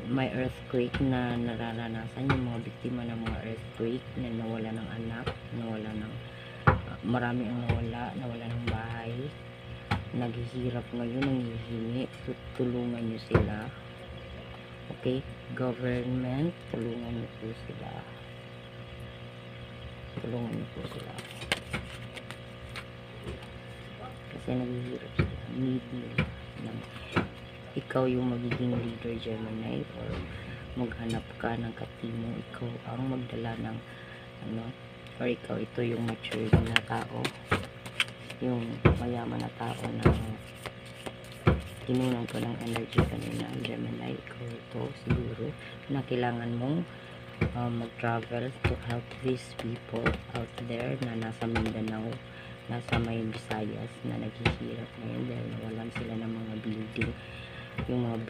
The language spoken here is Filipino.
may earthquake na nararanasan, yung mga biktima ng mga earthquake na nawala ng anak, nawala ng marami ang nawala ng bahay, naghihirap ngayon, nanghihingi. Tulungan nyo sila. Okay, government, tulungan nyo po sila. Tulungan nyo po sila kasi naghihirap sila. Need nila ng ikaw yung magiging leader, Gemini, or maghanap ka ng katimo. Ikaw ang magdala ng or ikaw, ito yung mature na tao, yung mayaman na tao na tinunan ko ng energy kanina, Gemini. Ikaw ito siguro na kailangan mong mag-travel to help these people out there na nasa Mindanao, nasa may Visayas, na naghihirap ngayon dahil nawalan sila ng mga building, yung mga